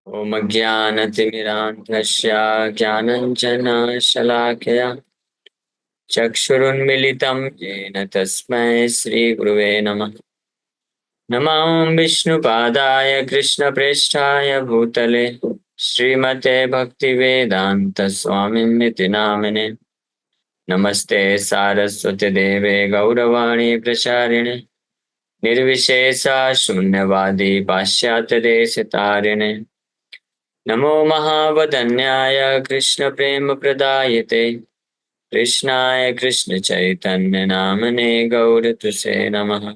ॐ अज्ञानतिमिरान्धस्य ज्ञानाञ्जनशलाकया चक्षुरुन्मिलितं येन तस्मै श्रीगुरुवे नमः। नमः विष्णुपादाय कृष्णप्रेष्ठाय भूतले श्रीमते भक्तिवेदान्तस्वामिन्निति नामिने। नमस्ते सारस्वती देवे गौरवाणी प्रचारिणे निर्विशेषा शून्यवादी पाश्चात्यदेशतारिणे। नमो महावदन्याय कृष्णप्रेमप्रदायते कृष्णाय कृष्णचैतन्य नामने गौरतुसे नमः।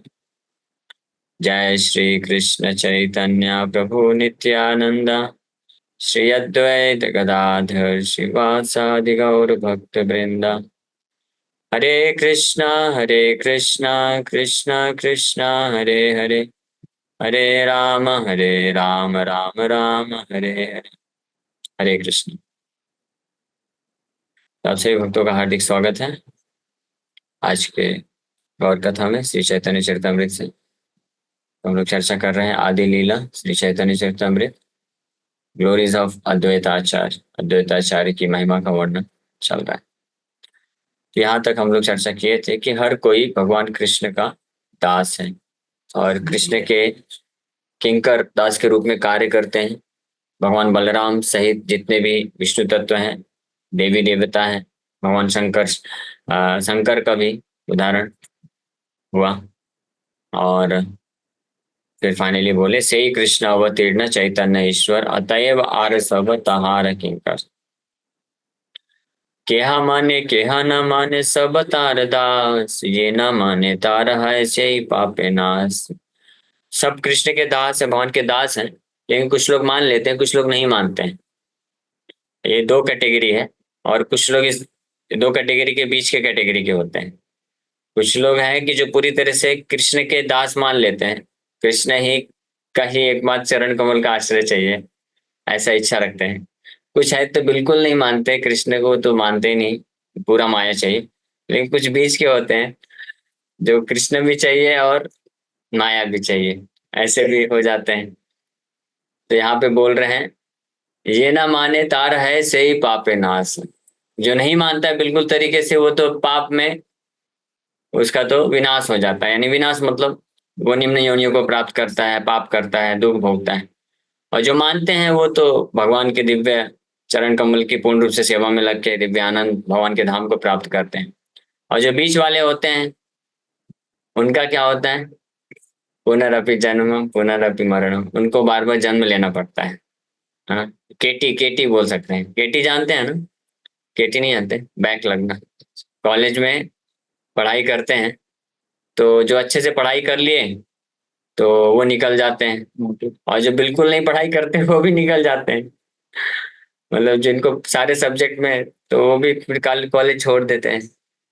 जय श्री कृष्ण चैतन्य प्रभु नित्यानंद श्री अद्वैत गदाधर श्रीवासादि गौर भक्त वृंदा। हरे कृष्णा कृष्णा कृष्णा हरे हरे, हरे राम राम राम हरे हरे। हरे कृष्ण। आप सभी भक्तों का हार्दिक स्वागत है आज के गौर कथा में श्री चैतन्य चरितमृत से। हम लोग चर्चा कर रहे हैं आदि लीला श्री चैतन्य चरितमृत, ग्लोरीज ऑफ अद्वैताचार्य। अद्वैताचार्य की महिमा का वर्णन चल रहा है। तो यहाँ तक हम लोग चर्चा किए थे कि हर कोई भगवान कृष्ण का दास है और कृष्ण के किंकर दास के रूप में कार्य करते हैं। भगवान बलराम सहित जितने भी विष्णु तत्व हैं, देवी देवता हैं, भगवान शंकर का भी उदाहरण हुआ। और फिर फाइनली बोले से ही कृष्ण अवतीर्ण चैतन्य ईश्वर अतएव आर सब तहार किंकर। केहा न माने सब तार दास, ये न माने तार है से ही पापे नाश। सब कृष्ण के दास है, भगवान के दास हैं, लेकिन कुछ लोग मान लेते हैं, कुछ लोग नहीं मानते हैं। ये दो कैटेगरी है। और कुछ लोग इस दो कैटेगरी के बीच के कैटेगरी के होते हैं। कुछ लोग हैं कि जो पूरी तरह से कृष्ण के दास मान लेते हैं, कृष्ण ही का ही एकमात्र चरण कमल का आश्रय चाहिए, ऐसा इच्छा रखते हैं। कुछ है तो बिल्कुल नहीं मानते कृष्ण को, तो मानते ही नहीं, पूरा माया चाहिए। लेकिन कुछ बीच के होते हैं जो कृष्ण भी चाहिए और माया भी चाहिए, ऐसे भी हो जाते हैं। तो यहाँ पे बोल रहे हैं ये ना माने तार है से ही पापे नाश। जो नहीं मानता है बिल्कुल तरीके से, वो तो पाप में उसका तो विनाश हो जाता है। यानी विनाश मतलब वो निम्न योनियों को प्राप्त करता है, पाप करता है, दुख भोगता है। और जो मानते हैं वो तो भगवान के दिव्य चरण कमल की पूर्ण रूप से सेवा में लग के दिव्य आनंद भगवान के धाम को प्राप्त करते हैं। और जो बीच वाले होते हैं उनका क्या होता है, पुनरअपि जन्म पुनरअपि मरणम, उनको बार बार जन्म लेना पड़ता है। हाँ, केटी केटी बोल सकते हैं। केटी जानते हैं ना? केटी नहीं जानते? बैक लगना। कॉलेज में पढ़ाई करते हैं तो जो अच्छे से पढ़ाई कर लिए तो वो निकल जाते हैं, और जो बिल्कुल नहीं पढ़ाई करते वो भी निकल जाते हैं। मतलब जिनको सारे सब्जेक्ट में, तो वो भी फिर कॉलेज छोड़ देते हैं।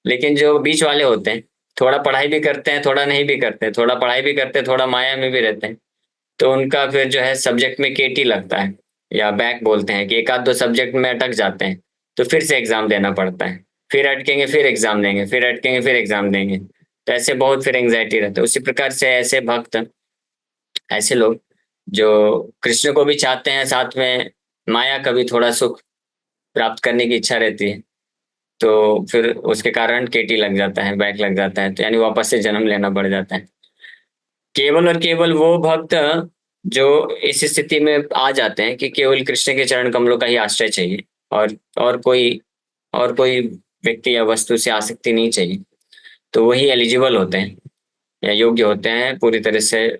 लेकिन जो बीच वाले होते हैं, थोड़ा पढ़ाई भी करते हैं, थोड़ा नहीं भी करते हैं, थोड़ा पढ़ाई भी करते हैं, थोड़ा माया में भी रहते हैं, तो उनका फिर जो है सब्जेक्ट में केटी लगता है, या बैक बोलते हैं कि एक आध दो सब्जेक्ट में अटक जाते हैं तो फिर से एग्जाम देना पड़ता है। फिर अटकेंगे फिर एग्जाम देंगे, फिर अटकेंगे फिर एग्जाम देंगे। तो ऐसे बहुत फिर एंग्जाइटी रहता है। उसी प्रकार से ऐसे भक्त, ऐसे लोग जो कृष्ण को भी चाहते हैं, साथ में माया का भी थोड़ा सुख प्राप्त करने की इच्छा रहती है, तो फिर उसके कारण केटी लग जाता है, बैक लग जाता है, तो यानी वापस से जन्म लेना पड़ जाता है। केवल और केवल वो भक्त जो इस स्थिति में आ जाते हैं कि केवल कृष्ण के चरण कमलों का ही आश्रय चाहिए, और कोई व्यक्ति या वस्तु से आसक्ति नहीं चाहिए, तो वही एलिजिबल होते हैं या योग्य होते हैं पूरी तरह से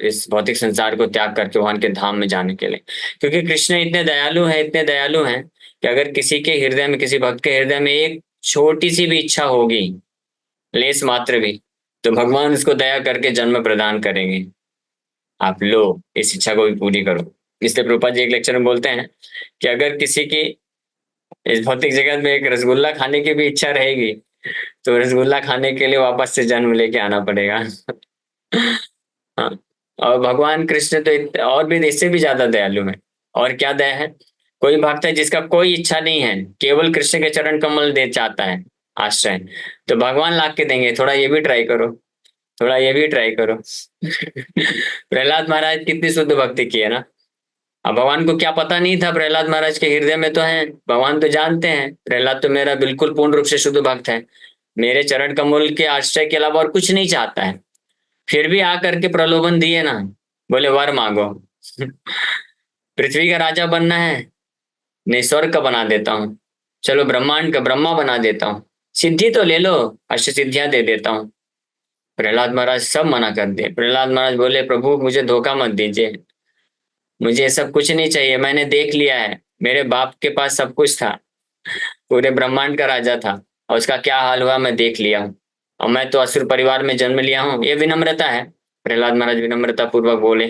इस भौतिक संसार को त्याग करके भगवान के धाम में जाने के लिए। क्योंकि कृष्ण इतने दयालु हैं, इतने दयालु हैं कि अगर किसी के हृदय में, किसी भक्त के हृदय में एक छोटी सी भी इच्छा होगी, लेस मात्र भी, तो भगवान उसको दया करके जन्म प्रदान करेंगे। आप लो, इस इच्छा को भी पूरी करो। इसलिए प्रभुपाद जी एक लेक्चर में बोलते हैं कि अगर किसी की इस भौतिक जगत में एक रसगुल्ला खाने की भी इच्छा रहेगी, तो रसगुल्ला खाने के लिए वापस से जन्म लेके आना पड़ेगा। हाँ। और भगवान कृष्ण तो और भी, इससे भी ज्यादा दयालु है। और क्या दया है, कोई भक्त है जिसका कोई इच्छा नहीं है, केवल कृष्ण के चरण कमल दे चाहता है आश्रय, तो भगवान ला के देंगे, थोड़ा ये भी ट्राई करो, थोड़ा ये भी ट्राई करो। प्रहलाद महाराज कितनी शुद्ध भक्ति की है ना। अब भगवान को क्या पता नहीं था, प्रहलाद महाराज के हृदय में तो है, भगवान तो जानते हैं प्रहलाद तो मेरा बिल्कुल पूर्ण रूप से शुद्ध भक्त है, मेरे चरण कमल के आश्रय के अलावा और कुछ नहीं चाहता है। फिर भी आकर के प्रलोभन दिए ना, बोले वर मांगो। पृथ्वी का राजा बनना है, नहीं स्वर्ग का बना देता हूँ, चलो ब्रह्मांड का ब्रह्मा बना देता हूँ, सिद्धि तो ले लो, अष्ट सिद्धियां दे देता हूँ। प्रहलाद महाराज सब मना कर दिए। प्रहलाद महाराज बोले प्रभु मुझे धोखा मत दीजिए, मुझे ये सब कुछ नहीं चाहिए, मैंने देख लिया है, मेरे बाप के पास सब कुछ था, पूरे ब्रह्मांड का राजा था, और उसका क्या हाल हुआ मैं देख लिया हूँ, और मैं तो असुर परिवार में जन्म लिया हूँ। ये विनम्रता है। प्रहलाद महाराज विनम्रता पूर्वक बोले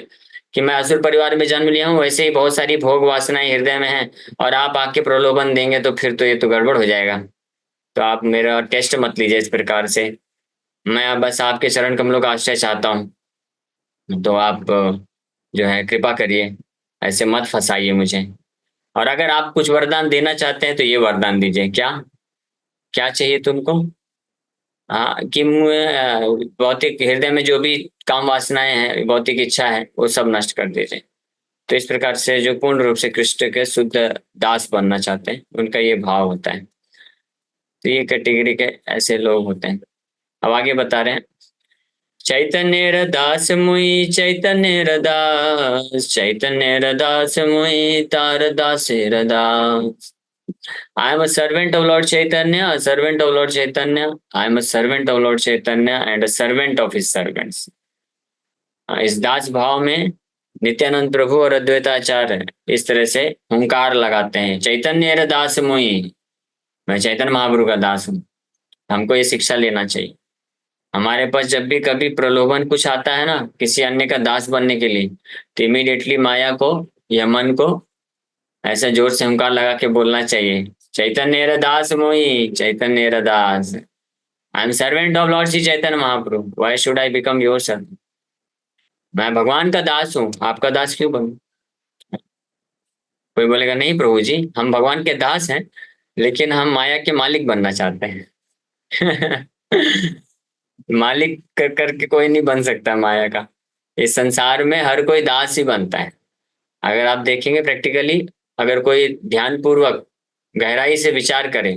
कि मैं असुर परिवार में जन्म लिया हूँ, वैसे ही बहुत सारी भोग वासनाएं हृदय में हैं, और आप आके प्रलोभन देंगे तो फिर तो ये तो गड़बड़ हो जाएगा, तो आप मेरा टेस्ट मत लीजिए इस प्रकार से, मैं बस आपके चरण कमलों का आश्रय चाहता हूँ, तो आप जो है कृपा करिए, ऐसे मत फंसाइए मुझे, और अगर आप कुछ वरदान देना चाहते हैं तो ये वरदान दीजिए। क्या क्या चाहिए तुमको? हाँ कि भौतिक हृदय में जो भी काम वासनाएं हैं, भौतिक इच्छा है, वो सब नष्ट कर दीजिए। तो इस प्रकार से जो पूर्ण रूप से कृष्ण के शुद्ध दास बनना चाहते हैं उनका ये भाव होता है। तो ये कैटेगरी के ऐसे लोग होते हैं। अब आगे बता रहे हैं, चैतन्य रदास मुई चैतन्य रदास, चैतन्य रदास मुई तार दास रदास। I am a servant of Lord Chaitanya, a servant of Lord Chaitanya. I am a servant of Lord Chaitanya and a servant of his servants. इस दास भाव में नित्यानंद प्रभु और अद्वैताचार्य इस तरह से हुंकार लगाते हैं, चैतन्य रे दास मुई, मैं चैतन्य महाप्रभु का दास हूँ। हमको ये शिक्षा लेना चाहिए। हमारे पास जब भी कभी प्रलोभन कुछ आता है ना किसी अन्य का दास बनने के लिए, तो इमीडिएटली माया को या मन को ऐसा जोर से हुंकार लगा के बोलना चाहिए, चैतन्य रे दास मोई, चैतन्य रे दास, I am servant of Lord Shri Chaitanya Mahaprabhu, why should I become your servant. मैं भगवान का दास हूँ, आपका दास क्यों बनूं? कोई बोलेगा नहीं प्रभु जी हम भगवान के दास हैं, लेकिन हम माया के मालिक बनना चाहते हैं। मालिक करके कोई नहीं बन सकता माया का। इस संसार में हर कोई दास ही बनता है। अगर आप देखेंगे प्रैक्टिकली, अगर कोई ध्यान पूर्वक गहराई से विचार करे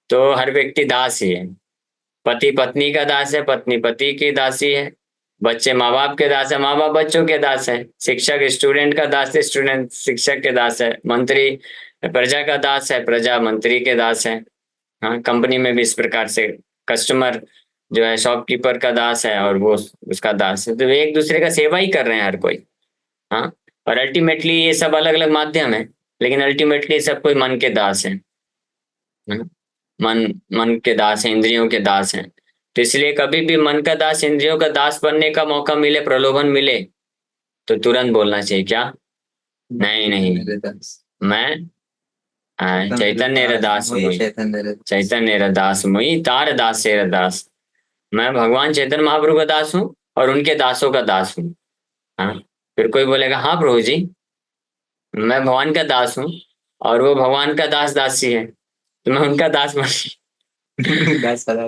तो हर व्यक्ति दास ही है। पति पत्नी का दास है, पत्नी पति की दासी है, बच्चे माँ बाप के दास है, माँ बाप बच्चों के दास है, शिक्षक स्टूडेंट का दास है, स्टूडेंट शिक्षक के दास है, मंत्री प्रजा का दास है, प्रजा मंत्री के दास है। हाँ, कंपनी में भी इस प्रकार से कस्टमर जो है शॉपकीपर का दास है और वो उसका दास है, तो वे एक दूसरे का सेवा ही कर रहे हैं हर कोई। हाँ, और अल्टीमेटली ये सब अलग अलग माध्यम है, लेकिन अल्टीमेटली सब कोई मन के दास है ना? मन मन के दास है, इंद्रियों के दास हैं। तो इसलिए कभी भी मन का दास, इंद्रियों का दास बनने का मौका मिले, प्रलोभन मिले, तो तुरंत बोलना चाहिए क्या, नहीं नहीं, मैं चैतन्य रदास मुई, चैतन्य रदास मुई तार दास से रदास, मैं भगवान चैतन्य महाप्रभु का दास हूँ और उनके दासों का दास हूँ। हाँ, फिर कोई बोलेगा हाँ प्रभु जी मैं भगवान का दास हूँ और वो भगवान का दास दासी है, तो मैं उनका दास बन।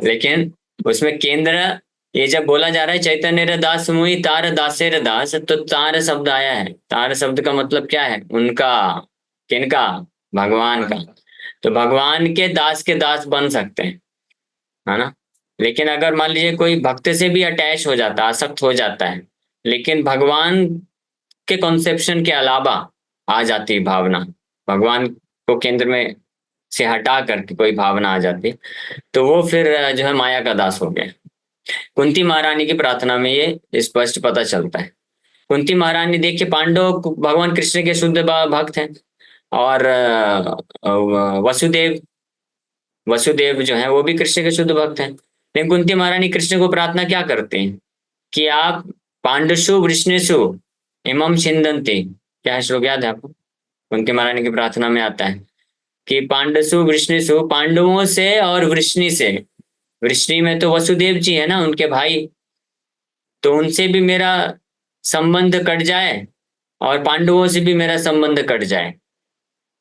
लेकिन उसमें केंद्र, ये जब बोला जा रहा है चैतन्य रे दास मुई तार दासे रे दास, तो तार शब्द आया है। तार शब्द का मतलब क्या है, उनका, किनका, भगवान का। तो भगवान के दास बन सकते हैं, है ना? लेकिन अगर मान लीजिए कोई भक्त से भी अटैच हो जाता है, आसक्त हो जाता है, लेकिन भगवान के कॉन्सेप्शन के अलावा आ जाती है भावना, भगवान को केंद्र में से हटा करके कोई भावना आ जाती है, तो वो फिर जो है माया का दास हो गया। कुंती महारानी की प्रार्थना में ये स्पष्ट पता चलता है। कुंती महारानी देखिए, पांडव भगवान कृष्ण के शुद्ध भक्त हैं, और वसुदेव वसुदेव जो है वो भी कृष्ण के शुद्ध भक्त हैं। लेकिन कुंती महारानी कृष्ण को प्रार्थना क्या करते हैं कि आप पांडुषु वृष्णिषु इमम छिंदन्ति, क्या है श्लोक याद है आपको? कुंती महारानी की प्रार्थना में आता है कि पांडसु वृष्णिषु, पांडवों से और वृष्णि से, वृष्णि में तो वसुदेव जी है ना उनके भाई, तो उनसे भी मेरा संबंध कट जाए और पांडवों से भी मेरा संबंध कट जाए,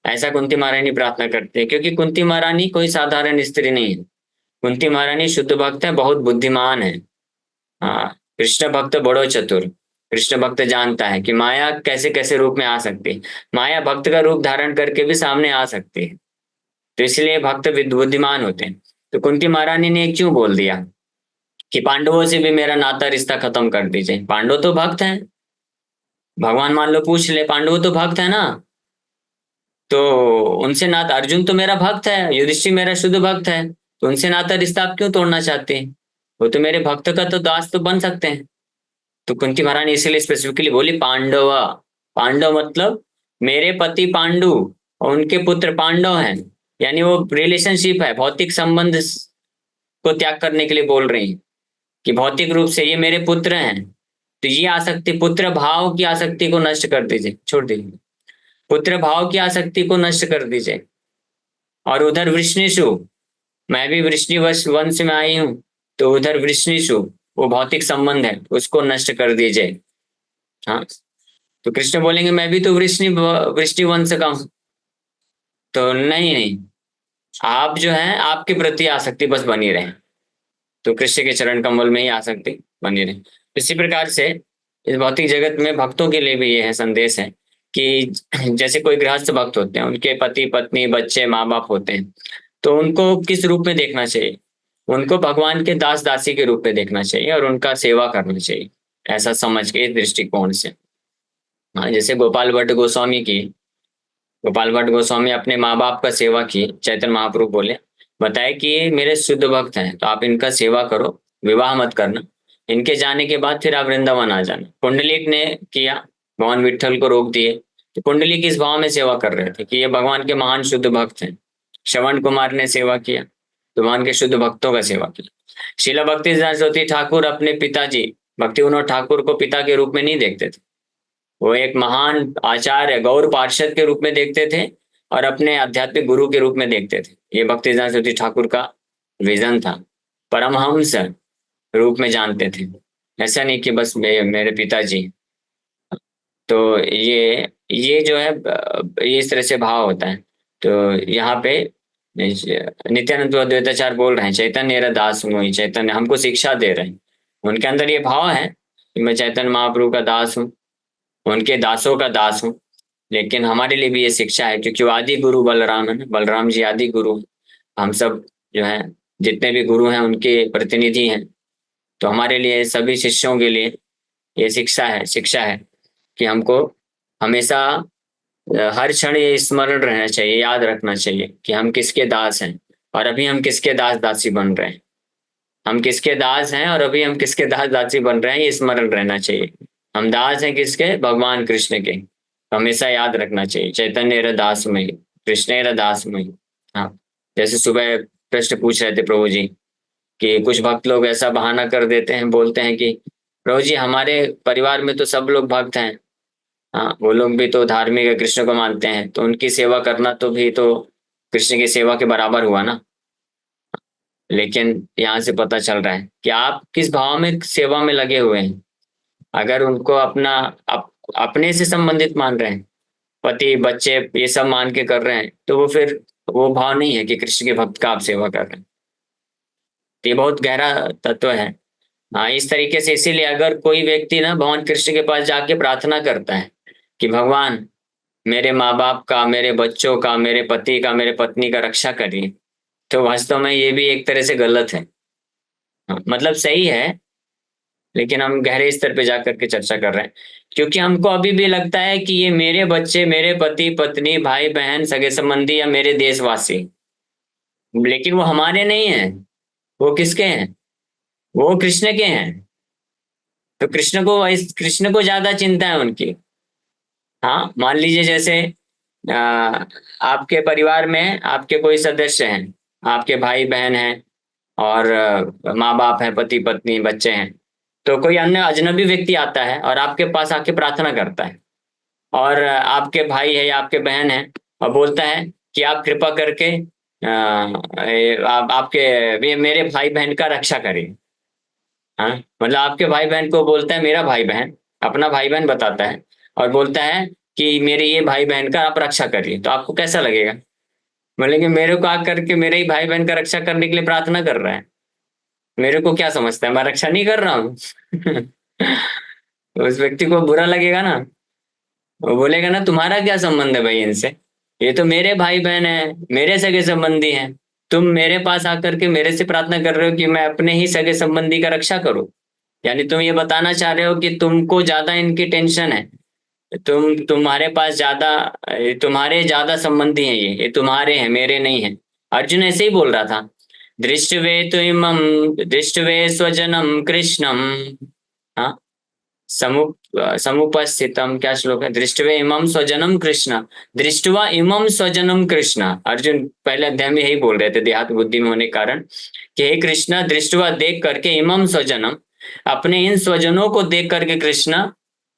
ऐसा कुंती महारानी प्रार्थना करते हैं। क्योंकि कुंती महारानी कोई साधारण स्त्री नहीं है, कुंती महारानी शुद्ध भक्त है, बहुत बुद्धिमान है। हाँ, कृष्ण भक्त बड़ो चतुर, कृष्ण भक्त जानता है कि माया कैसे कैसे रूप में आ सकती है, माया भक्त का रूप धारण करके भी सामने आ सकती है। तो इसलिए भक्त बुद्धिमान होते हैं। तो कुंती महारानी ने एक क्यों बोल दिया कि पांडवों से भी मेरा नाता रिश्ता खत्म कर दीजिए, पांडव तो भक्त हैं। भगवान मान लो पूछ ले, पांडव तो भक्त है ना, तो उनसे नाता, अर्जुन तो मेरा भक्त है, युधिष्ठिर मेरा शुद्ध भक्त है, तो उनसे नाता रिश्ता आप क्यों तोड़ना चाहते हैं? वो तो मेरे भक्त का तो दास तो बन सकते हैं। तो कुंती महारानी इसीलिए स्पेसिफिकली बोली पांडव। पांडव मतलब मेरे पति पांडु और उनके पुत्र पांडव हैं। यानी वो रिलेशनशिप है, भौतिक संबंध को त्याग करने के लिए बोल रही हैं कि भौतिक रूप से ये मेरे पुत्र हैं, तो ये आसक्ति, पुत्र भाव की आसक्ति को नष्ट कर दीजिए, छोड़ दीजिए, पुत्र भाव की आसक्ति को नष्ट कर दीजिए। और उधर वृष्णिशु, मैं भी वृष्णिवश वंश में आई हूं, तो उधर वृष्णिशु वो भौतिक संबंध है, उसको नष्ट कर दीजिए। हाँ, तो कृष्ण बोलेंगे मैं भी तो वृष्णि वंश का हूं। तो नहीं नहीं, आप जो है आपके प्रति आसक्ति बस बनी रहे, तो कृष्ण के चरण कमल में ही आसक्ति बनी रहे। इसी प्रकार से इस भौतिक जगत में भक्तों के लिए भी ये है संदेश है कि जैसे कोई गृहस्थ भक्त होते हैं, उनके पति पत्नी बच्चे माँ बाप होते हैं, तो उनको किस रूप में देखना चाहिए? उनको भगवान के दास दासी के रूप में देखना चाहिए और उनका सेवा करना चाहिए, ऐसा समझ के, इस दृष्टिकोण से। हाँ, जैसे गोपाल भट्ट गोस्वामी अपने माँ बाप का सेवा की, चैतन्य महाप्रभु बोले, बताए कि ये मेरे शुद्ध भक्त हैं, तो आप इनका सेवा करो, विवाह मत करना, इनके जाने के बाद फिर आप वृंदावन आ जाना। पुंडलिक ने किया, भगवान विट्ठल को रोक दिए, तो पुंडलिक इस भाव में सेवा कर रहे थे कि ये भगवान के महान शुद्ध भक्त हैं। श्रवण कुमार ने सेवा किया, तो भगवान के शुद्ध भक्तों का सेवा किया। शीला भक्ति सरस्वती ठाकुर अपने पिताजी भक्ति विनोद ठाकुर को पिता के रूप में नहीं देखते थे, वो एक महान आचार्य गौर पार्षद के रूप में देखते थे और अपने आध्यात्मिक गुरु के रूप में देखते थे। ये भक्ति सरस्वती ठाकुर का विजन था, परमहंस रूप में जानते थे, ऐसा नहीं कि बस मेरे पिताजी। तो ये जो है ये इस तरह से भाव होता है। तो यहाँ पे नित्यानंद अद्वैताचार्य बोल रहे हैं चैतन्य मेरा दास मोहि, चैतन्य हमको शिक्षा दे रहे हैं, उनके अंदर ये भाव है कि मैं चैतन्य महाप्रभु का दास हूँ, उनके दासों का दास हूँ। लेकिन हमारे लिए भी ये शिक्षा है, क्योंकि वो आदि गुरु बलराम है ना, बलराम जी आदि गुरु हैं। हम सब जो है जितने भी गुरु हैं उनके प्रतिनिधि हैं। तो हमारे लिए, सभी शिष्यों के लिए ये शिक्षा है कि हमको हमेशा हर क्षण ये स्मरण रहना चाहिए, याद रखना चाहिए कि हम किसके दास हैं और अभी हम किसके दास दासी बन रहे हैं। हम किसके दास हैं और अभी हम किसके दास दासी बन रहे हैं, ये स्मरण रहना चाहिए। हम दास हैं किसके? भगवान कृष्ण के। हमेशा याद रखना चाहिए चैतन्य रे दास में, कृष्ण रे दास में। हाँ, जैसे सुबह प्रश्न पूछ रहे थे प्रभु जी कि कुछ भक्त लोग ऐसा बहाना कर देते हैं, बोलते हैं कि प्रभु जी हमारे परिवार में तो सब लोग भक्त हैं, हाँ वो लोग भी तो धार्मिक है, कृष्ण को मानते हैं, तो उनकी सेवा करना तो भी तो कृष्ण की सेवा के बराबर हुआ ना। लेकिन यहाँ से पता चल रहा है कि आप किस भाव में सेवा में लगे हुए हैं। अगर उनको अपने से संबंधित मान रहे हैं, पति बच्चे ये सब मान के कर रहे हैं, तो वो फिर वो भाव नहीं है कि कृष्ण के भक्त का आप सेवा कर रहे हैं। तो ये बहुत गहरा तत्व है। हाँ, इस तरीके से, इसीलिए अगर कोई व्यक्ति ना भगवान कृष्ण के पास जाके प्रार्थना करता है कि भगवान मेरे माँ बाप का, मेरे बच्चों का, मेरे पति का, मेरे पत्नी का रक्षा करिए, तो वास्तव में ये भी एक तरह से गलत है। हाँ, मतलब सही है, लेकिन हम गहरे स्तर पे जाकर के चर्चा कर रहे हैं, क्योंकि हमको अभी भी लगता है कि ये मेरे बच्चे, मेरे पति पत्नी भाई बहन सगे संबंधी या मेरे देशवासी, लेकिन वो हमारे नहीं हैं। वो किसके हैं? वो कृष्ण के हैं। तो कृष्ण को ज्यादा चिंता है उनकी। हाँ, मान लीजिए जैसे आ, आपके परिवार में आपके कोई सदस्य हैं, आपके भाई बहन हैं और माँ बाप हैं, पति पत्नी बच्चे हैं, तो कोई अन्य अजनबी व्यक्ति आता है और आपके पास आके प्रार्थना करता है, और आपके भाई है या आपके बहन है, और बोलता है कि आप कृपा करके आपके ये मेरे भाई बहन का रक्षा करिए। हाँ, मतलब आपके भाई बहन को बोलता है मेरा भाई बहन, अपना भाई बहन बताता है और बोलता है कि मेरे ये भाई बहन का आप रक्षा करिए, तो आपको कैसा लगेगा? बोले कि मेरे को आकर के मेरे ही भाई बहन का रक्षा करने के लिए प्रार्थना कर रहा है, मेरे को क्या समझता है मैं रक्षा नहीं कर रहा हूँ? तो उस व्यक्ति को बुरा लगेगा ना, वो बोलेगा ना तुम्हारा क्या संबंध है भाई इनसे, ये तो मेरे भाई बहन है, मेरे सगे संबंधी हैं। तुम मेरे पास आकर के मेरे से प्रार्थना कर रहे हो कि मैं अपने ही सगे संबंधी का रक्षा करूं। यानी तुम ये बताना चाह रहे हो कि तुमको ज्यादा इनकी टेंशन है, तुम्हारे पास ज्यादा, तुम्हारे ज्यादा संबंधी हैं, ये तुम्हारे हैं, मेरे नहीं है। अर्जुन ऐसे ही बोल रहा था। दृष्टवे तो इमं, दृष्टवे स्वजनम कृष्णम। हाँ, समु समुपस्थितम, क्या श्लोक है, दृष्टवे इमं स्वजनम कृष्ण, दृष्टवा इमं स्वजनम कृष्ण। अर्जुन पहले अध्याय में यही बोल रहे थे देहात बुद्धि में होने के कारण कि हे कृष्ण, दृष्टवा देख करके, इमं स्वजनम, अपने इन स्वजनों को देख करके कृष्ण,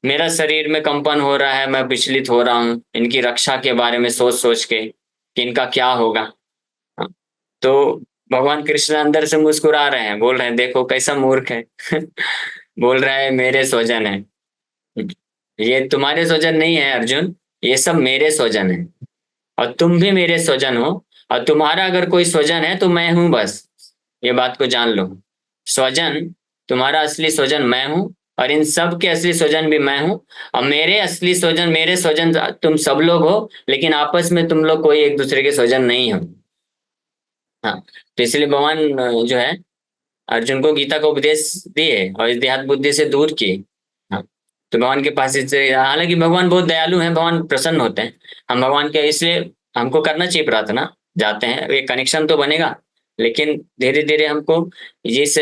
मेरा शरीर में कंपन हो रहा है, मैं विचलित हो रहा हूँ इनकी रक्षा के बारे में सोच सोच के कि इनका क्या होगा। हाँ, तो भगवान कृष्ण अंदर से मुस्कुरा रहे हैं, बोल रहे हैं देखो कैसा मूर्ख है। बोल रहा है मेरे स्वजन है, ये तुम्हारे स्वजन नहीं है अर्जुन, ये सब मेरे स्वजन है, और तुम भी मेरे स्वजन हो, और तुम्हारा अगर कोई स्वजन है तो मैं हूं बस, ये बात को जान लो। स्वजन, तुम्हारा असली स्वजन मैं हूं, और इन सब के असली स्वजन भी मैं हूं। और मेरे असली स्वजन, मेरे स्वजन तुम सब लोग हो, लेकिन आपस में तुम लोग कोई एक दूसरे के स्वजन नहीं हो। हाँ, तो इसलिए भगवान जो है अर्जुन को गीता का उपदेश दिए और इस देहात बुद्धि से दूर किए। हाँ, तो भगवान के पास इससे, हालांकि भगवान बहुत दयालु हैं, भगवान प्रसन्न होते हैं। हम भगवान के, इसलिए हमको करना चाहिए प्रार्थना, जाते हैं एक कनेक्शन तो बनेगा, लेकिन धीरे धीरे हमको जिस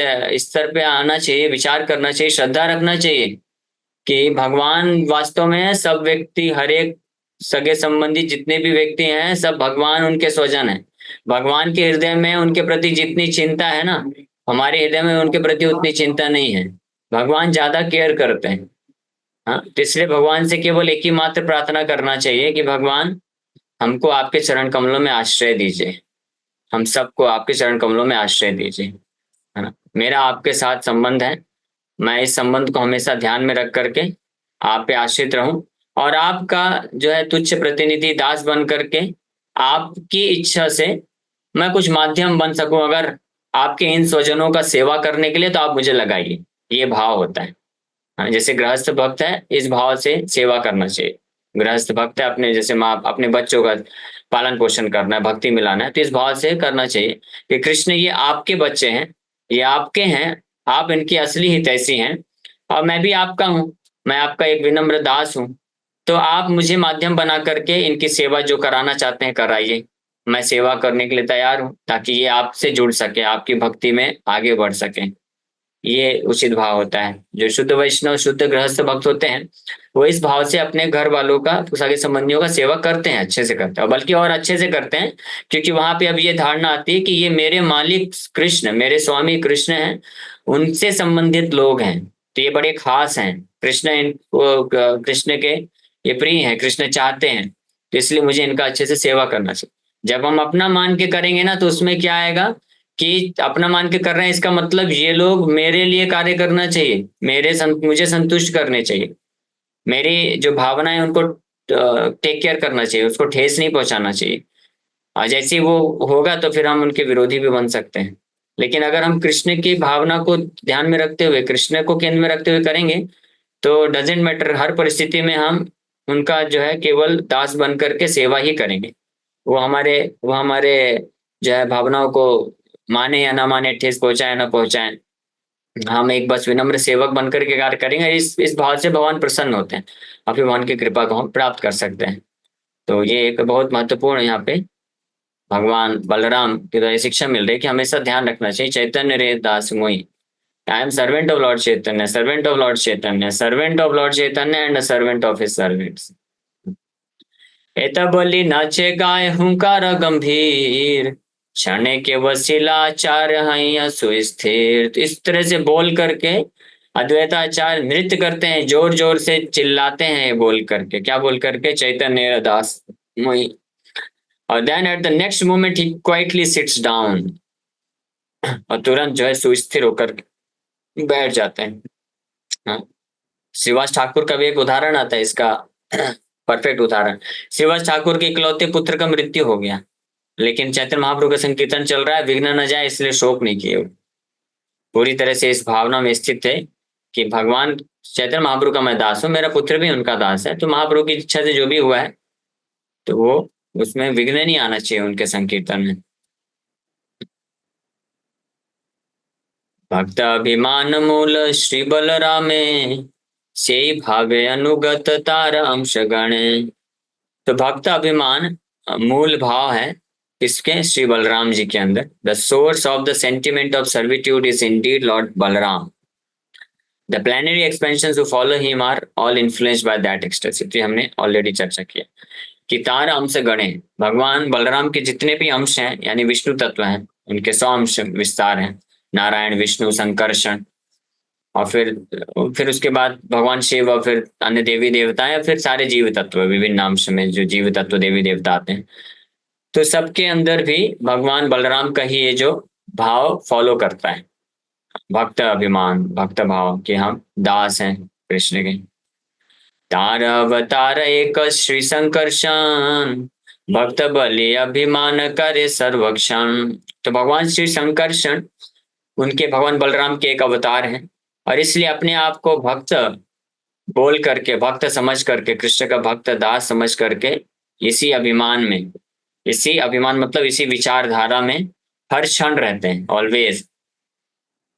स्तर पे आना चाहिए, विचार करना चाहिए, श्रद्धा रखना चाहिए कि भगवान वास्तव में है, सब व्यक्ति, हर एक सगे संबंधी जितने भी व्यक्ति हैं सब भगवान उनके स्वजन हैं। भगवान के हृदय में उनके प्रति जितनी चिंता है ना, हमारे हृदय में उनके प्रति उतनी चिंता नहीं है। भगवान ज्यादा केयर करते हैं। हाँ, तो इसलिए भगवान से केवल एक ही मात्र प्रार्थना करना चाहिए कि भगवान हमको आपके चरण कमलों में आश्रय दीजिए, हम सबको आपके चरण कमलों में आश्रय दीजिए, है ना। मेरा आपके साथ संबंध है, मैं इस संबंध को हमेशा ध्यान में रख करके आप पे आश्रित रहूं, और आपका जो है तुच्छ प्रतिनिधि दास बन करके आपकी इच्छा से मैं कुछ माध्यम बन सकूं, अगर आपके इन स्वजनों का सेवा करने के लिए तो आप मुझे लगाइए, ये भाव होता है। हाँ, जैसे गृहस्थ भक्त है इस भाव से सेवा करना चाहिए। गृहस्थ भक्त है, अपने जैसे माँ अपने बच्चों का पालन पोषण करना है, भक्ति मिलाना है, तो इस भाव से करना चाहिए कि कृष्ण ये आपके बच्चे हैं, ये आपके हैं, आप इनकी असली हितैषी हैं, और मैं भी आपका हूँ, मैं आपका एक विनम्र दास हूँ। तो आप मुझे माध्यम बना करके इनकी सेवा जो कराना चाहते हैं कराइए, मैं सेवा करने के लिए तैयार हूँ, ताकि ये आपसे जुड़ सके, आपकी भक्ति में आगे बढ़ सके। ये उचित भाव होता है। जो शुद्ध वैष्णव, शुद्ध गृहस्थ भक्त होते हैं, वो इस भाव से अपने घर वालों का, सगे संबंधियों का सेवा करते हैं, अच्छे से करते हैं, और बल्कि और अच्छे से करते हैं, क्योंकि वहां पे अब ये धारणा आती है कि ये मेरे मालिक कृष्ण, मेरे स्वामी कृष्ण हैं, उनसे संबंधित लोग हैं, तो ये बड़े खास हैं, कृष्ण इनको, कृष्ण के ये प्रिय हैं, कृष्ण चाहते हैं, तो इसलिए मुझे इनका अच्छे से सेवा करना चाहिए। जब हम अपना मान के करेंगे ना, तो उसमें क्या आएगा कि अपना मान के कर रहे हैं, इसका मतलब ये लोग मेरे लिए कार्य करना चाहिए, मुझे संतुष्ट करने चाहिए, मेरी जो भावना है उनको टेक केयर करना चाहिए, उसको ठेस नहीं पहुंचाना चाहिए। और जैसे ही वो होगा तो फिर हम उनके विरोधी भी बन सकते हैं। लेकिन अगर हम कृष्ण की भावना को ध्यान में रखते हुए, कृष्ण को केंद्र में रखते हुए करेंगे, तो डजेंट मैटर, हर परिस्थिति में हम उनका जो है केवल दास बन करके सेवा ही करेंगे। वो हमारे जो है भावनाओं को माने या ना माने, ठेस पहुंचाए ना पहुंचाए, हम एक बस विनम्र सेवक बनकर के कार्य करेंगे, इस भाव से भगवान प्रसन्न होते हैं, और फिर भगवान की कृपा को हम प्राप्त कर सकते हैं। तो ये एक बहुत महत्वपूर्ण यहाँ पे भगवान बलराम की द्वारा शिक्षा मिल रही है कि हमेशा ध्यान रखना चाहिए, चैतन्य रे दास मोहि, आई am servant of Lord Chaitanya, servant of Lord Chaitanya, servant of Lord Chaitanya and servant of his servants. एता बोली नाचे गाय हुंकार गंभीर, क्षण के वसीला आचार्य हैं सुस्थिर। तो इस तरह से बोल करके अद्वैताचार्य नृत्य करते हैं, जोर जोर से चिल्लाते हैं, बोल करके, क्या बोल करके, चैतन्य दास मोहि। और then at the next moment ही क्वाइटली सिट्स डाउन, और तुरंत जो है सुस्थिर होकर बैठ जाते हैं। हाँ, श्रीवास ठाकुर का भी एक उदाहरण आता है इसका, परफेक्ट उदाहरण। श्रीवास ठाकुर के इकलौते पुत्र का मृत्यु हो गया, लेकिन चैतन्य महाप्रभु का संकीर्तन चल रहा है, विघ्न न जाए इसलिए शोक नहीं किए, पूरी तरह से इस भावना में स्थित थे कि भगवान चैतन्य महाप्रभु का मैं दास हूँ, मेरा पुत्र भी उनका दास है, तो महाप्रभु की इच्छा से जो भी हुआ है तो वो उसमें विघ्न नहीं आना चाहिए उनके संकीर्तन में। भक्त अभिमान मूल श्री बलरामे, से भावे अनुगत तार अंश गणे। तो भक्त अभिमान मूल भाव है किसके? श्री बलराम जी के अंदर। The source of the sentiment of servitude is indeed Lord Balaram. The planetary expansions who follow him are all influenced by that ecstasy. तो हमने ऑलरेडी चर्चा किया कि तार अंश गणे, भगवान बलराम के जितने भी अंश हैं यानी विष्णु तत्व हैं, उनके 100 अंश विस्तार हैं, नारायण, विष्णु, संकर्षण, और फिर उसके बाद भगवान शिव और फिर अन्य देवी देवता या फिर सारे जीव तत्व, विभिन्न अंश में जो जीव तत्व देवी देवता आते हैं, तो सबके अंदर भी भगवान बलराम का ही ये जो भाव फॉलो करता है, भक्त अभिमान, भक्त भाव कि हम दास हैं कृष्ण के। तार अवतार एक श्री संकर्षण, भक्त बलि अभिमान करे सर्वक्षण। तो भगवान श्री संकर्षण उनके, भगवान बलराम के एक अवतार हैं, और इसलिए अपने आप को भक्त बोल करके, भक्त समझ करके, कृष्ण का भक्त दास समझ करके, इसी अभिमान में, इसी अभिमान मतलब इसी विचारधारा में हर क्षण रहते हैं, ऑलवेज।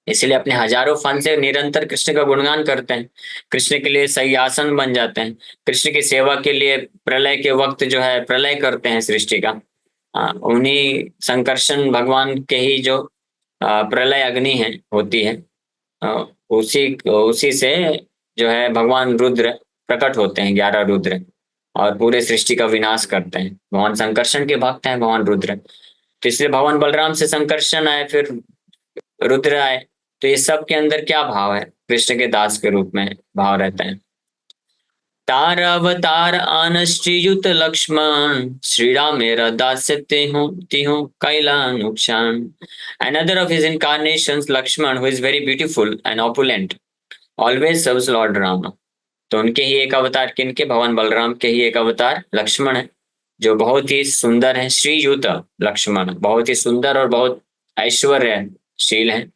इसलिए अपने हजारों फन से निरंतर कृष्ण का गुणगान करते हैं, कृष्ण के लिए सही आसन बन जाते हैं, कृष्ण की सेवा के लिए प्रलय के वक्त जो है प्रलय करते हैं सृष्टि का। उन्हीं संकर्षण भगवान के ही जो प्रलय अग्नि है होती है, उसी उसी से जो है भगवान रुद्र प्रकट होते हैं, 11 रुद्र, और पूरे सृष्टि का विनाश करते हैं। भगवान संकर्षण के भक्त हैं भगवान रुद्र। तो इसलिए भगवान बलराम से संकर्षण आए, फिर रुद्र आए, तो ये सब के अंदर क्या भाव है? कृष्ण के दास के रूप में भाव रहता है। तार अवतार आन श्रीयुत लक्ष्मण, श्री राम मेरा दास्य तिहु कैला नुकसान। Another of his incarnations, Lakshman, who is very beautiful and opulent, always serves Lord Rama. तो उनके ही एक अवतार, किनके? भगवान बलराम के ही एक अवतार लक्ष्मण है, जो बहुत ही सुंदर है। श्रीयुत लक्ष्मण, बहुत ही सुंदर और बहुत ऐश्वर्यशील है।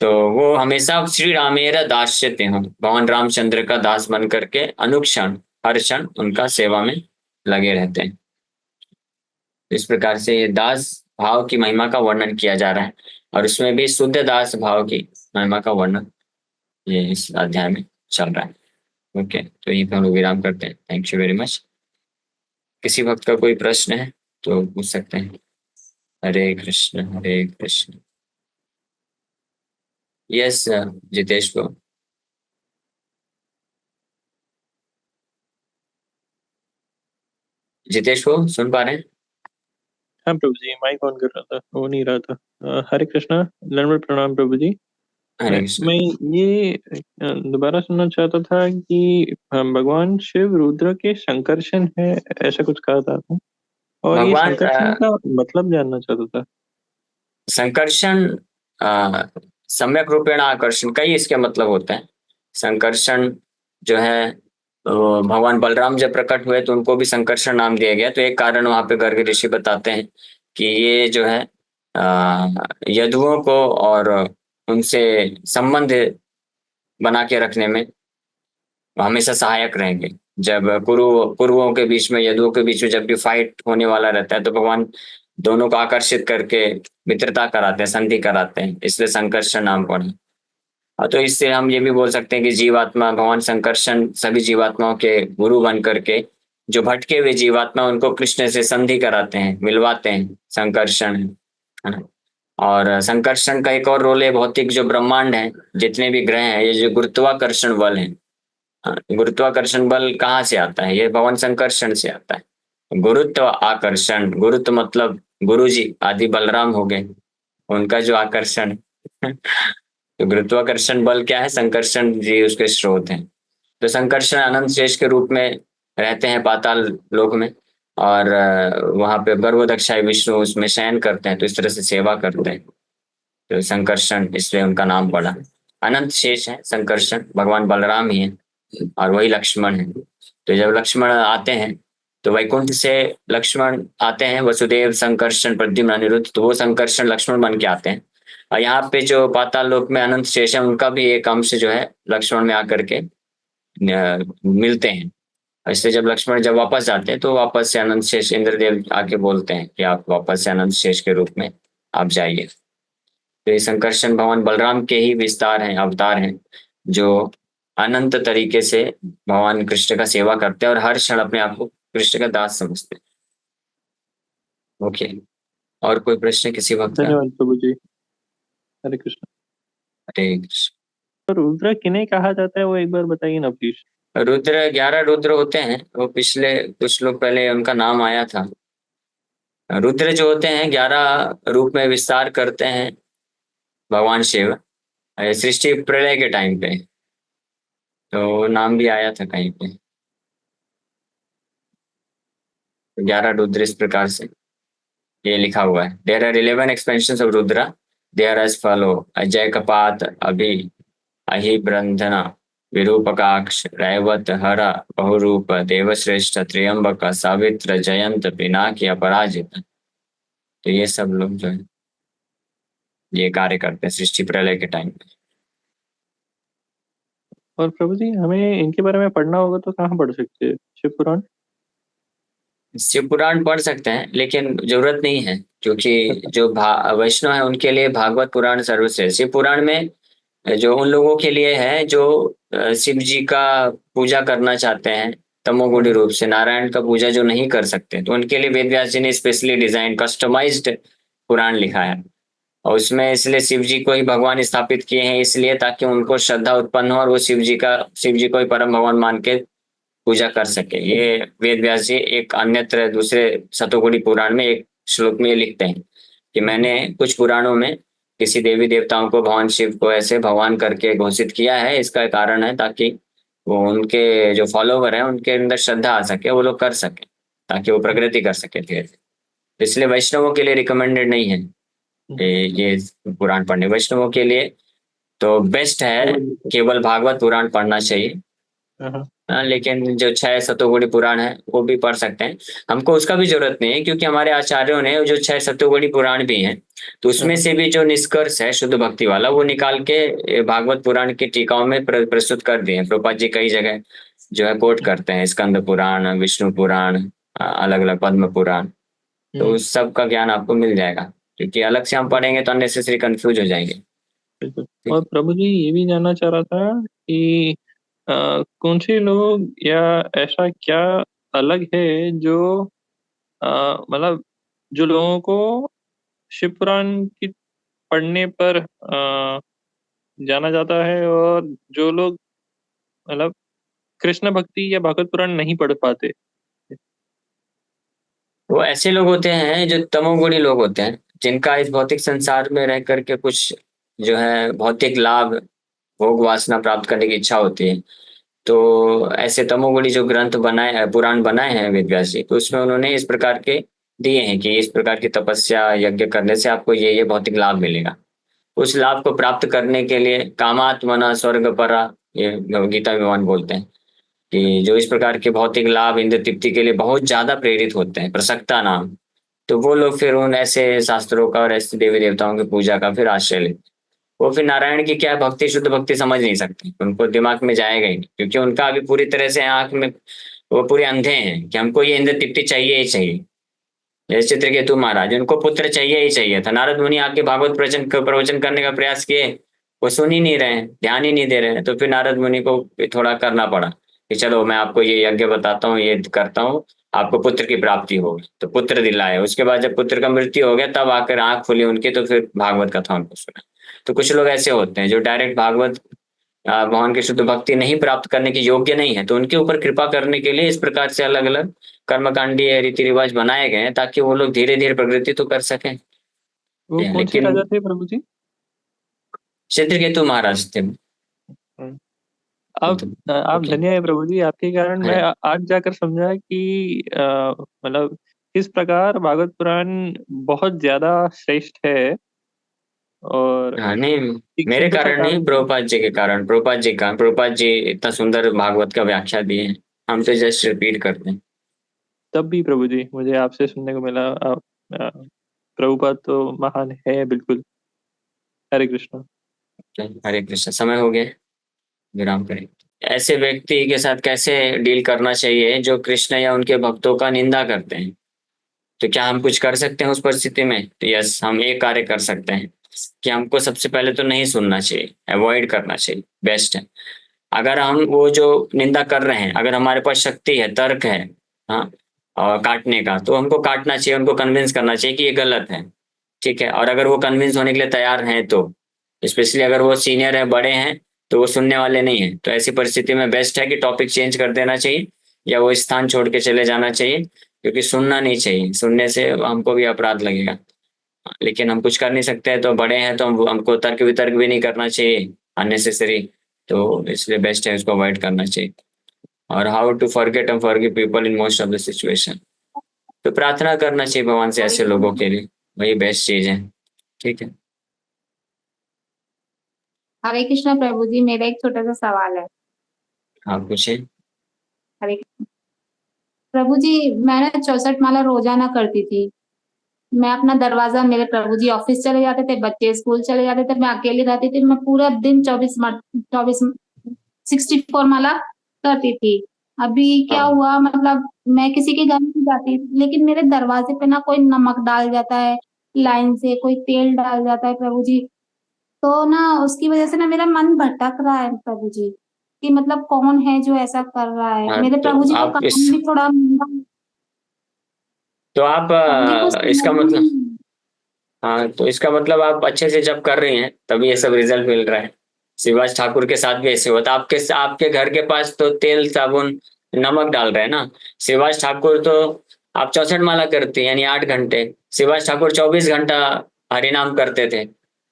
तो वो हमेशा श्री रामेर दास्यते हूँ, भगवान रामचंद्र का दास बन करके अनुक्षण, हर क्षण उनका सेवा में लगे रहते हैं। इस प्रकार से ये दास भाव की महिमा का वर्णन किया जा रहा है, और उसमें भी शुद्ध दास भाव की महिमा का वर्णन ये इस अध्याय में चल रहा है। ओके, तो यहीं पर हम लोग विराम करते हैं। Thank you very much. किसी वक्त का कोई प्रश्न है तो पूछ सकते हैं। हरे कृष्ण हरे कृष्ण। यस जितेश को। जितेश को सुन पा रहे हैं? हाँ प्रभु जी, माइक ऑन कर रहा था, हो नहीं रहा था। हरे कृष्णा, दंडवत प्रणाम प्रभु जी। हरे कृष्ण। मैं ये दोबारा सुनना चाहता था कि भगवान शिव रुद्र के संकर्षण है, ऐसा कुछ कहा था आपने, और ये भगवान संकर्षण का मतलब जानना चाहता था। संकर्षण सम्यक रूपेण आकर्षण, कई इसके मतलब होते हैं। संकर्षण जो है, भगवान बलराम जब प्रकट हुए तो उनको भी संकर्षण नाम दिया गया। तो एक कारण वहां पे गर्ग ऋषि बताते हैं कि ये जो है यदुओं को और उनसे संबंध बना के रखने में हमेशा सहायक रहेंगे। जब कुरुओं के बीच में, यदुओं के बीच में जब भी फाइट होने वाला रहता है तो भगवान दोनों को आकर्षित करके मित्रता कराते हैं, संधि कराते हैं, इसलिए संकर्षण नाम पड़ा। तो इससे हम ये भी बोल सकते हैं कि जीवात्मा, भगवान संकर्षण सभी जीवात्माओं के गुरु बन करके जो भटके हुए जीवात्मा उनको कृष्ण से संधि कराते हैं, मिलवाते हैं, संकर्षण है ना। और संकर्षण का एक और रोल है, भौतिक जो ब्रह्मांड है, जितने भी ग्रह हैं, ये जो गुरुत्वाकर्षण बल है, गुरुत्वाकर्षण बल कहाँ से आता है? ये भगवान संकर्षण से आता है। गुरुत्व आकर्षण, गुरुत्व मतलब गुरु जी आदि बलराम हो गए, उनका जो आकर्षण तो गुरुत्वाकर्षण बल क्या है? संकर्षण जी उसके स्रोत हैं। तो संकर्षण अनंत शेष के रूप में रहते हैं पाताल लोक में, और वहां पे गर्भोदक्षाय विष्णु उसमें शयन करते हैं, तो इस तरह से सेवा करते हैं। तो संकर्षण इसलिए उनका नाम पड़ा। अनंत शेष है संकर्षण, भगवान बलराम ही है और वही लक्ष्मण है। तो जब लक्ष्मण आते हैं तो वैकुंठ से लक्ष्मण आते हैं, वसुदेव संकर्षण प्रद्युम्न अनिरुद्ध, तो वो संकर्षण लक्ष्मण बन के आते हैं। और यहाँ पे जो पाताल लोक में अनंत शेष है, उनका भी एक अंश जो है लक्ष्मण में आकर के मिलते हैं। इसलिए जब लक्ष्मण जब वापस जाते हैं तो वापस से अनंत शेष इंद्रदेव आके बोलते हैं कि आप वापस से अनंत शेष के रूप में आप जाइए। तो ये संकर्षण भगवान बलराम के ही विस्तार हैं, अवतार हैं, जो अनंत तरीके से भगवान कृष्ण का सेवा करते हैं और हर क्षण अपने आप को कृष्ण का दास समझते हैं। ओके, और कोई प्रश्न किसी वक्त का? धन्यवाद प्रभु जी। हरे कृष्ण। हरे कृष्ण। तो रुद्र किन्हें कहा जाता है वो एक बार बताइए ना प्लीज। रुद्र 11 रुद्र होते हैं, वो पिछले कुछ लोग पहले उनका नाम आया था। रुद्र जो होते हैं 11 रूप में विस्तार करते हैं भगवान शिव, सृष्टि प्रलय के टाइम पे, तो नाम भी आया था कहीं पे। 11 रुद्र इस प्रकार से ये लिखा हुआ है। There are 11 expansion of Rudra, they are as follow: Ajay Kapat, Abhi, अहिब्रंधना, विरूपकाक्ष, Raivata, हरा, बहुरूप, देवश्रेष्ठ, त्र्यंबक, सावित्र, जयंत, पिनाकी, अपराजित। तो ये सब लोग जो है ये कार्य करते हैं सृष्टि प्रलय के टाइम पे। और प्रभु जी हमें इनके बारे में पढ़ना होगा तो कहाँ पढ़ सकते हैं? शिव पुराण? शिव पुराण पढ़ सकते हैं लेकिन जरूरत नहीं है, क्योंकि जो वैष्णव है उनके लिए भागवत पुराण सर्वश्रेष्ठ। शिव पुराण में जो उन लोगों के लिए है जो शिव जी का पूजा करना चाहते हैं तमोगुणी रूप से, नारायण का पूजा जो नहीं कर सकते, तो उनके लिए वेद व्यास जी ने स्पेशली डिजाइन कस्टमाइज्ड पुराण लिखा है। और उसमें इसलिए शिव जी को ही भगवान स्थापित किए हैं, इसलिए ताकि उनको श्रद्धा उत्पन्न हो और वो शिव जी को ही परम भगवान मान के पूजा कर सके। ये वेद व्यास जी एक अन्यत्र दूसरे सतोगुणी पुराण में एक श्लोक में ये लिखते हैं कि मैंने कुछ पुराणों में किसी देवी देवताओं को भगवान शिव को ऐसे भगवान करके घोषित किया है। इसका कारण है ताकि वो उनके जो फॉलोवर हैं उनके अंदर श्रद्धा आ सके, वो लोग कर सके, ताकि वो प्रगति कर सके धीरे धीरे। इसलिए वैष्णवों के लिए रिकमेंडेड नहीं है ये पुराण पढ़ने। वैष्णवों के लिए तो बेस्ट है केवल भागवत पुराण पढ़ना चाहिए। लेकिन जो 6 सतोगुणी पुराण है वो भी पढ़ सकते हैं। हमको उसका भी जरूरत नहीं है, क्योंकि हमारे आचार्यों ने जो 6 सतोगुणी पुराण भी हैं, तो उसमें से भी जो निष्कर्ष है शुद्ध भक्ति वाला वो निकाल के भागवत पुराण की टीकाओं में प्रस्तुत कर दिए हैं। प्रभुपाद जी कई जगह जो है कोट करते हैं स्कंद पुराण, विष्णु पुराण, अलग अलग पद्म पुराण। तो उस सब का ज्ञान आपको मिल जाएगा, क्योंकि अलग से हम पढ़ेंगे तो अननेसेसरी कंफ्यूज हो जाएंगे। और प्रभु जी ये भी जानना चाह रहा था कि कौन से लोग या ऐसा क्या अलग है जो मतलब जो लोगों को शिव पुराण की पढ़ने पर जाना जाता है, और जो लोग मतलब कृष्ण भक्ति या भागवत पुराण नहीं पढ़ पाते? वो ऐसे लोग होते हैं जो तमोगुणी लोग होते हैं, जिनका इस भौतिक संसार में रह करके कुछ जो है भौतिक लाभ, भोग वासना प्राप्त करने की इच्छा होती है। तो ऐसे तमोगुणी जो ग्रंथ बनाए, पुराण बनाए हैं वेद व्यास जी, तो उसमें उन्होंने इस प्रकार के दिए हैं कि इस प्रकार की तपस्या यज्ञ करने से आपको ये भौतिक लाभ मिलेगा। उस लाभ को प्राप्त करने के लिए कामात्मना स्वर्ग परा, ये गीता में भगवान बोलते हैं कि जो इस प्रकार के भौतिक लाभ इंद्र तृप्ति के लिए बहुत ज्यादा प्रेरित होते हैं, प्रसक्ता नाम, तो वो लोग फिर उन ऐसे शास्त्रों का और ऐसे देवी देवताओं की पूजा का फिर आश्रय लेते हैं। वो फिर नारायण की क्या भक्ति, शुद्ध भक्ति समझ नहीं सकते, उनको दिमाग में जाएगा ही नहीं, क्योंकि उनका अभी पूरी तरह से आंख में वो पूरे अंधे हैं कि हमको ये इंद्र तृप्ति चाहिए ही चाहिए। जैसे चित्रकेतु महाराज, उनको पुत्र चाहिए ही चाहिए था। नारद मुनि आके भागवत प्रवचन करने का प्रयास किए, वो सुन ही नहीं रहे हैं, ध्यान ही नहीं दे रहे हैं। तो फिर नारद मुनि को थोड़ा करना पड़ा कि चलो मैं आपको ये यज्ञ बताता हूँ, ये करता हूँ, आपको पुत्र की प्राप्ति होगी। तो पुत्र दिलाए। उसके बाद जब पुत्र का मृत्यु हो गया तब आकर आंख खुली उनकी, तो फिर भागवत कथा उनको सुना। तो कुछ लोग ऐसे होते हैं जो डायरेक्ट भागवत भगवान की शुद्ध भक्ति नहीं प्राप्त करने के योग्य नहीं है, तो उनके ऊपर कृपा करने के लिए इस प्रकार से अलग अलग कर्मकांडीय रीति रिवाज बनाए गए हैं, ताकि वो लोग धीरे धीरे प्रगति तो कर सकें। वो कौन से लेकिन राजा थे प्रभु जी? चित्रकेतु महाराज थे। अब आप ओके। धन्य है प्रभु जी, आपके कारण मैं अरे आज जाकर समझा कि मतलब किस प्रकार भागवत पुराण बहुत ज्यादा श्रेष्ठ है। और हाँ, नहीं एक मेरे सिंपल सा कारण नहीं, कारण है। प्रभुपाद जी के कारण। प्रभुपाद जी इतना सुंदर भागवत का व्याख्या दिए हैं, हम तो जस्ट रिपीट करते हैं। तब भी प्रभु जी मुझे आपसे सुनने को मिला, प्रभुपाद तो महान है बिल्कुल। हरे कृष्ण। हरे कृष्ण। समय हो गया, विराम करें। ऐसे व्यक्ति के साथ कैसे डील करना चाहिए जो कृष्ण या उनके भक्तों का निंदा करते हैं? तो क्या हम कुछ कर सकते हैं उस परिस्थिति में? तो यस, हम एक कार्य कर सकते हैं कि हमको सबसे पहले तो नहीं सुनना चाहिए, अवॉइड करना चाहिए, बेस्ट है। अगर हम वो जो निंदा कर रहे हैं, अगर हमारे पास शक्ति है, तर्क है, हाँ, और काटने का, तो हमको काटना चाहिए, उनको कन्विंस करना चाहिए कि ये गलत है। ठीक है, और अगर वो कन्विंस होने के लिए तैयार हैं तो, स्पेशली अगर वो सीनियर है, बड़े हैं, तो वो सुनने वाले नहीं है, तो ऐसी परिस्थिति में बेस्ट है कि टॉपिक चेंज कर देना चाहिए या वो स्थान छोड़ के चले जाना चाहिए, क्योंकि सुनना नहीं चाहिए, सुनने से हमको भी अपराध लगेगा। लेकिन हम कुछ कर नहीं सकते हैं, तो बड़े हैं तो हमको तर्क वितर्क भी नहीं करना चाहिए अननेसेसरी, तो इसलिए बेस्ट है उसको अवॉइड करना चाहिए। और how to forget and forgive people in most of the situation, तो प्रार्थना करना चाहिए भगवान से ऐसे लोगों के लिए, वही बेस्ट चीज है। ठीक है। हरे कृष्णा प्रभु जी, मेरा एक छोटा सा सवाल है। हाँ, पूछे। हरे प्रभु जी, मैं ना 64 माला रोजाना करती थी। मैं अपना दरवाजा, मेरे प्रभु जी ऑफिस चले जाते थे, बच्चे स्कूल चले जाते थे, मैं अकेली रहती थी, मैं पूरा दिन 64 माला करती थी। अभी क्या हाँ, हुआ, मतलब मैं किसी के घर नहीं जाती, लेकिन मेरे दरवाजे पे ना कोई नमक डाल जाता है, लाइन से कोई तेल डाल जाता है प्रभु जी। तो ना उसकी वजह से ना मेरा मन भटक रहा है प्रभु जी, कि मतलब कौन है जो ऐसा कर रहा है। हाँ, मेरे तो प्रभु जी का आप इस काम भी थोड़ा, तो आप प्रभु जी को इसका समझ में मतलब, नहीं। हाँ, तो इसका मतलब आप अच्छे से जब कर रही हैं तभी ये सब रिजल्ट मिल रहा है। शिवराज ठाकुर के साथ भी ऐसे होता, आपके आपके घर के पास तो तेल साबुन नमक डाल रहे हैं ना। शिवराज ठाकुर तो, आप 64 माला करती हैं यानी 8 घंटे, शिवराज ठाकुर 24 घंटा हरिनाम करते थे।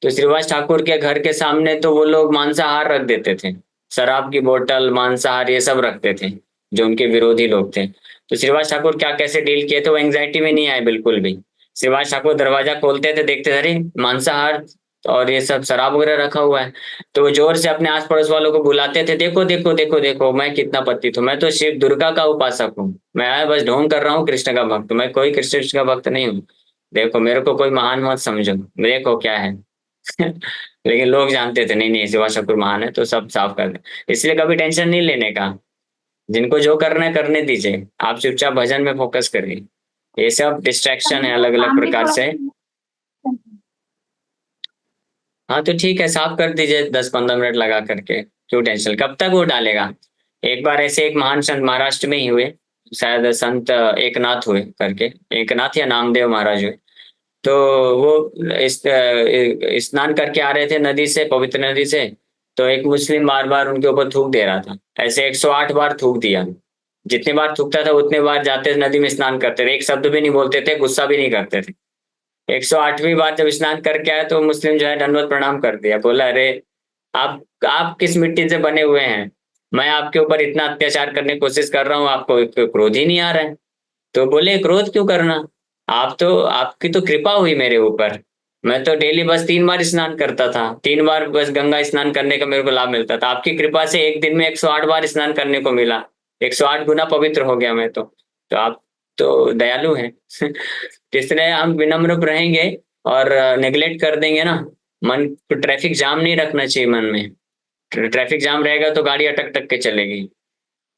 तो श्रीवास ठाकुर के घर के सामने तो वो लोग मांसाहार रख देते थे, शराब की बोतल, मांसाहार, ये सब रखते थे, जो उनके विरोधी लोग थे। तो श्रीवास ठाकुर क्या कैसे डील किए थे, वो एंग्जाइटी में नहीं आए बिल्कुल भी। शिवाज ठाकुर दरवाजा खोलते थे, देखते थे अरे मांसाहार और ये सब शराब वगैरह रखा हुआ है, तो वो जोर से अपने आस पड़ोस वालों को बुलाते थे, देखो देखो देखो देखो मैं कितना पतित हूँ, मैं तो शिव दुर्गा का उपासक हूँ, मैं आया बस ढोंग कर रहा हूँ कृष्ण का भक्त, मैं कोई कृष्ण का भक्त नहीं हूँ, देखो मेरे को कोई महान मत समझो, देखो क्या है। लेकिन लोग जानते थे नहीं नहीं शिवा ठाकुर महान है, तो सब साफ कर दे। इसलिए कभी टेंशन नहीं लेने का, जिनको जो करना है करने दीजिए, आप चुपचाप भजन में फोकस करिए। ये सब डिस्ट्रैक्शन है प्रभु जी का अलग अलग काम भी प्रकार थोड़ा, से। हाँ, तो ठीक है, साफ कर दीजिए 10-15 मिनट लगा करके, क्यों टेंशन, कब तक वो डालेगा। एक बार ऐसे एक महान संत महाराष्ट्र में ही हुए, शायद संत एकनाथ हुए करके, एकनाथ या नामदेव महाराज हुए। तो वो स्नान करके आ रहे थे नदी से, पवित्र नदी से, तो एक मुस्लिम बार बार उनके ऊपर थूक दे रहा था, ऐसे 108 बार थूक दिया। जितने बार थूकता था उतने बार जाते नदी में स्नान करते थे, एक शब्द भी नहीं बोलते थे, गुस्सा भी नहीं करते थे। 108वीं बार जब स्नान करके आए तो मुस्लिम जो है दंडवत प्रणाम कर दिया, बोला अरे आप किस मिट्टी से बने हुए हैं, मैं आपके ऊपर इतना अत्याचार करने की कोशिश कर रहा हूँ, आपको क्रोध ही नहीं आ रहा है। तो बोले क्रोध क्यों करना, आप तो, आपकी तो कृपा हुई मेरे ऊपर, मैं तो डेली बस 3 बार स्नान करता था, 3 बार बस गंगा स्नान करने का मेरे को लाभ मिलता था, आपकी कृपा से एक दिन में 108 बार स्नान करने को मिला, 108 गुना पवित्र हो गया मैं तो आप तो दयालु हैं। इसलिए हम विनम्र रहेंगे और नेग्लेक्ट कर देंगे ना, मन को ट्रैफिक जाम नहीं रखना चाहिए मन में। ट्रैफिक जाम रहेगा तो गाड़ी अटक टक के चलेगी।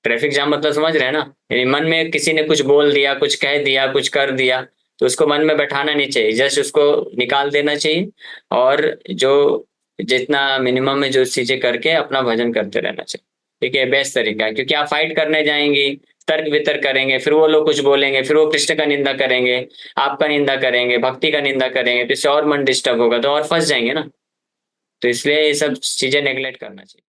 ट्रैफिक जाम मतलब समझ रहे हैं ना, यानी मन में किसी ने कुछ बोल दिया, कुछ कह दिया, कुछ कर दिया, तो उसको मन में बैठाना नहीं चाहिए, जस्ट उसको निकाल देना चाहिए, और जो जितना मिनिमम में जो चीजें करके अपना भजन करते रहना चाहिए। ठीक है, बेस्ट तरीका है, क्योंकि आप फाइट करने जाएंगी, तर्क वितर्क करेंगे, फिर वो लोग कुछ बोलेंगे, फिर वो कृष्ण का निंदा करेंगे, आपका निंदा करेंगे, भक्ति का निंदा करेंगे, तो इससे और मन डिस्टर्ब होगा, तो और फंस जाएंगे ना। तो इसलिए ये सब चीजें नेग्लेक्ट करना चाहिए।